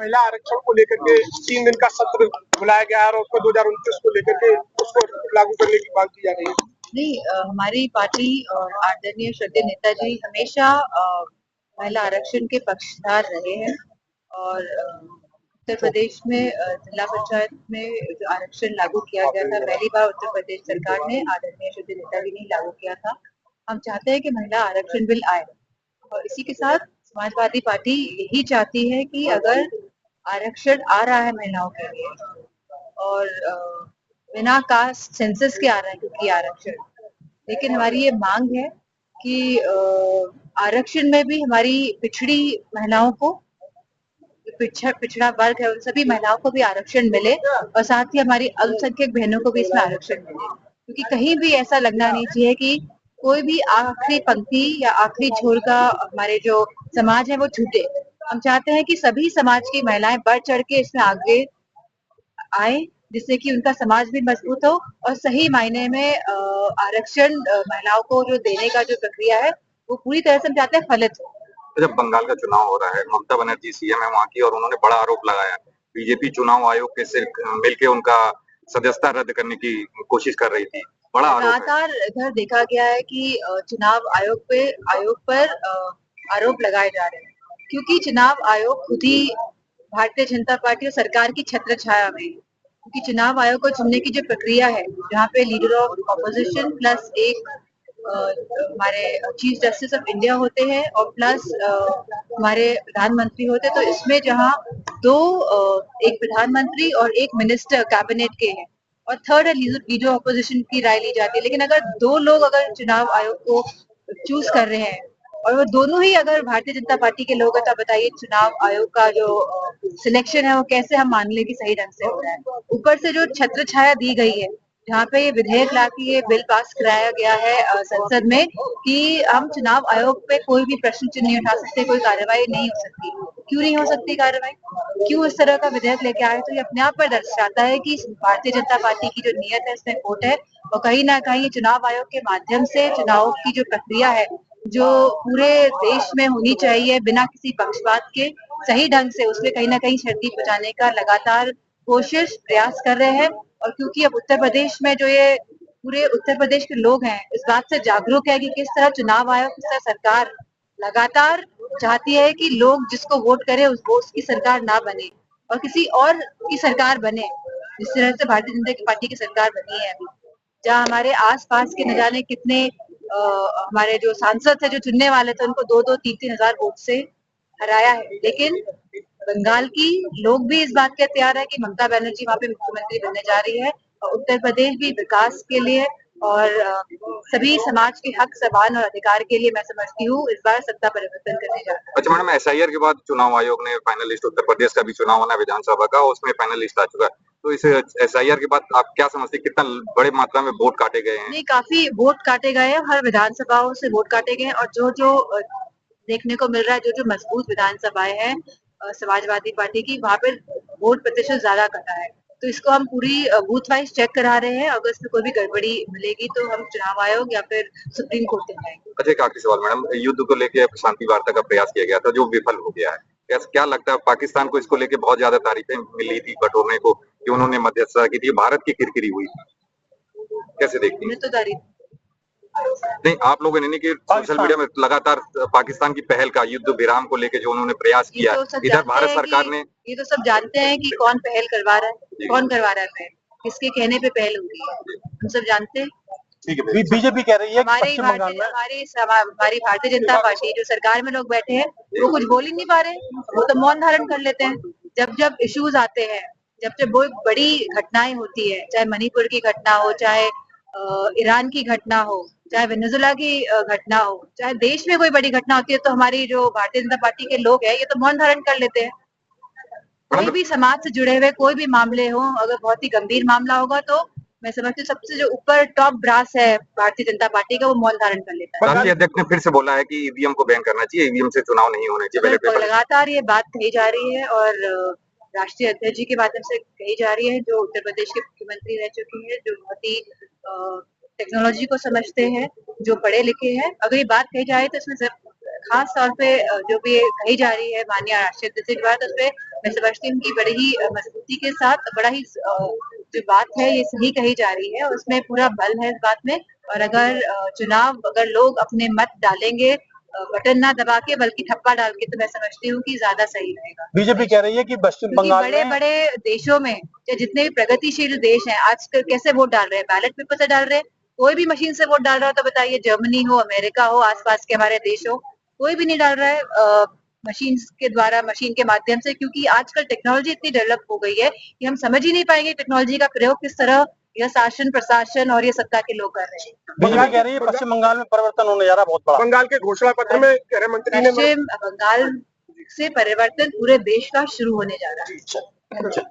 महिला आरक्षण को लेकर के 3 दिन का सत्र बुलाया गया है और उसको 2029 को लेकर के उसको लागू करने की मांग की जा रही है। नहीं, हमारी पार्टी और आदरणीय श्रद्धेय नेताजी हमेशा महिला आरक्षण के पक्षधार रहे हैं और उत्तर प्रदेश में जिला पंचायत में जो आरक्षण लागू किया गया था, पहली बार उत्तर प्रदेश सरकार ने आदरणीय श्रद्धेय नेताजी ने लागू किया था। हम चाहते हैं कि महिला आरक्षण बिल आए और इसी के साथ समाजवादी पार्टी यही चाहती है कि अगर आरक्षण आ रहा है महिलाओं के लिए और बिना कास्ट सेंसस के आ रहा है क्योंकि आरक्षण, लेकिन हमारी ये मांग है कि आरक्षण में भी हमारी पिछड़ी महिलाओं को, पिछड़ा वर्ग है उन सभी महिलाओं को भी आरक्षण मिले और साथ ही हमारी अल्पसंख्यक बहनों को भी इसमें आरक्षण मिले, क्योंकि कहीं भी ऐसा लगना नहीं चाहिए कि कोई भी आखिरी पंक्ति या आखिरी छोर का हमारे जो समाज है वो छूटे। हम चाहते हैं कि सभी समाज की महिलाएं बढ़ चढ़ के इसमें आगे आए, जिससे कि उनका समाज भी मजबूत हो और सही मायने में आरक्षण महिलाओं को जो देने का जो प्रक्रिया है वो पूरी तरह से हम चाहते हैं फलित हो। जब बंगाल का चुनाव हो रहा है, ममता बनर्जी सीएम है वहाँ की और उन्होंने बड़ा आरोप लगाया बीजेपी चुनाव आयोग के सिर्फ मिलकर उनका सदस्यता रद्द करने की कोशिश कर रही थी। बड़ा आरोप लगातार इधर देखा गया है कि चुनाव आयोग पर आरोप लगाए जा रहे हैं, क्योंकि चुनाव आयोग खुद ही भारतीय जनता पार्टी और सरकार की छत्र छाया में, क्योंकि चुनाव आयोग को चुनने की जो प्रक्रिया है जहाँ पे लीडर ऑफ ऑपोजिशन प्लस एक हमारे चीफ जस्टिस ऑफ इंडिया होते हैं और प्लस हमारे प्रधानमंत्री होते हैं, तो इसमें जहाँ दो एक प्रधानमंत्री और एक मिनिस्टर कैबिनेट के हैं और थर्ड है लीडर ऑपोजिशन की राय ली जाती है। लेकिन अगर दो लोग अगर चुनाव आयोग को चूज कर रहे हैं और वो दोनों ही अगर भारतीय जनता पार्टी के लोग हैं, तो बताइए चुनाव आयोग का जो सिलेक्शन है वो कैसे हम मान ले कि सही ढंग से हो रहा है। ऊपर से जो छत्र छाया दी गई है, जहाँ पे ये विधेयक ला के ये बिल पास कराया गया है संसद में कि हम चुनाव आयोग पे कोई भी प्रश्न चिन्ह नहीं उठा सकते, कोई कार्रवाई नहीं हो सकती। क्यों नहीं हो सकती कार्रवाई? क्यों इस तरह का विधेयक लेके आए? तो ये अपने आप पर दर्शाता है कि भारतीय जनता पार्टी की जो नियत है इसमें खोट है और कहीं ना कहीं चुनाव आयोग के माध्यम से चुनाव की जो प्रक्रिया है जो पूरे देश में होनी चाहिए बिना किसी पक्षपात के सही ढंग से, उसमें कहीं ना कहीं क्षति पहुंचाने का लगातार कोशिश प्रयास कर रहे हैं। और क्योंकि अब उत्तर प्रदेश में जो ये पूरे उत्तर प्रदेश के लोग हैं इस बात से जागरूक है कि किस तरह चुनाव आयोग, किस तरह सरकार लगातार चाहती है कि लोग जिसको वोट करे उसकी सरकार ना बने और किसी और की सरकार बने, जिस तरह से भारतीय जनता पार्टी की सरकार बनी है अभी, जहाँ हमारे आसपास के न जाने कितने हमारे जो सांसद थे जो चुनने वाले थे उनको 2-2, 3-3 हजार वोट से हराया है। लेकिन बंगाल की लोग भी इस बात के तैयार है कि ममता बनर्जी वहाँ पे मुख्यमंत्री बनने जा रही है और उत्तर प्रदेश भी विकास के लिए और सभी समाज के हक, समान और अधिकार के लिए मैं समझती हूँ इस बार सत्ता परिवर्तन करने जा रहा है। अच्छा मैडम, एसआईआर के बाद चुनाव आयोग ने फाइनल लिस्ट, उत्तर प्रदेश का भी चुनाव होना है विधानसभा का, उसमें फाइनल लिस्ट आ चुका है, तो इस एसआईआर के बाद आप क्या समझते हैं कितना बड़े मात्रा में वोट काटे गए हैं? नहीं, काफी वोट काटे गए हैं, हर विधानसभाओं से वोट काटे गए हैं और जो देखने को मिल रहा है जो मजबूत विधानसभाएं हैं समाजवादी पार्टी की, वहाँ पे वोट प्रतिशत ज्यादा कटा है। तो इसको हम पूरी बूथ वाइज चेक करा रहे हैं, अगर इसमें कोई भी गड़बड़ी मिलेगी तो हम चुनाव आयोग या फिर सुप्रीम कोर्ट में जाएंगे। अच्छा एक आखिरी सवाल मैडम, युद्ध को लेकर शांति वार्ता का प्रयास किया गया था जो विफल हो गया है, क्या लगता है पाकिस्तान को इसको लेकर बहुत ज्यादा तारीफें मिली थी बटोरने को कि उन्होंने मध्यस्थता की थी, भारत की किरकिरी हुई थी, कैसे देखती हैं? तो तारीफ नहीं, आप लोगों ने नहीं कि सोशल मीडिया में लगातार पाकिस्तान की पहल का युद्ध विराम को लेके जो उन्होंने प्रयास किया, इधर भारत सरकार ने, ये तो सब जानते हैं कि कौन पहल करवा रहा है, कौन करवा रहा है पहल, किसके कहने पे पहल हो रही है, हम सब जानते हैं। बीजेपी कह रही है हमारी भारतीय जनता पार्टी जो सरकार में लोग बैठे हैं वो कुछ बोल ही नहीं पा रहे, वो तो मौन धारण कर लेते हैं। जब जब इश्यूज आते हैं, जब जब वो बड़ी घटनाएं होती है, चाहे मणिपुर की घटना हो, चाहे ईरान की घटना हो, चाहे वेनेजुला की घटना हो, चाहे देश में कोई बड़ी घटना होती है, तो हमारी जो भारतीय जनता पार्टी के लोग हैं ये तो मौन धारण कर लेते हैं। कोई भी समाज से जुड़े हुए कोई भी मामले हो, अगर बहुत ही गंभीर मामला होगा तो मैं समझती हूँ सबसे जो ऊपर टॉप ब्रास है भारतीय जनता पार्टी का वो मौन धारण कर लेता है। राष्ट्रीय अध्यक्ष ने फिर से बोला है कि ईवीएम को बैन करना चाहिए, ईवीएम से चुनाव नहीं होने चाहिए। लगातार ये बात कही जा रही है और राष्ट्रीय अध्यक्ष जी के माध्यम से कही जा रही है, जो उत्तर प्रदेश के मुख्यमंत्री रह चुके हैं, जो बहुत ही टेक्नोलॉजी को समझते हैं, जो पढ़े लिखे हैं। अगर ये बात कही जाए तो इसमें खास तौर पे जो भी ये कही जा रही है माननीय राष्ट्रीय अध्यक्ष द्वारा, तो उसपे मैं समझती हूँ कि बड़ी ही मजबूती के साथ बड़ा ही जो बात है ये सही कही जा रही है, उसमें पूरा बल है इस बात में। और अगर लोग अपने मत डालेंगे बटन ना दबा के बल्कि ठप्पा डाल के, तो मैं समझती हूँ कि ज्यादा सही रहेगा। बीजेपी कह रही है कि पश्चिम बंगाल बड़े में बड़े देशों में या जितने भी प्रगतिशील देश हैं आजकल कैसे वोट डाल रहे हैं, बैलेट पेपर से डाल रहे हैं। कोई भी मशीन से वोट डाल रहा हो तो बताइए, जर्मनी हो, अमेरिका हो, आसपास के हमारे देश हो, कोई भी नहीं डाल रहा है मशीन के द्वारा, मशीन के माध्यम से, क्योंकि आजकल टेक्नोलॉजी इतनी डेवलप हो गई है कि हम समझ ही नहीं पाएंगे टेक्नोलॉजी का प्रयोग किस तरह यह शासन प्रशासन और ये सत्ता के लोग कर रहे हैं। बीजेपी कह रही है पश्चिम बंगाल में परिवर्तन होने जा रहा है बहुत बड़ा। बंगाल के घोषणा पत्र में गृह मंत्री ने पश्चिम बंगाल से परिवर्तन पूरे देश का शुरू होने जा रहा है।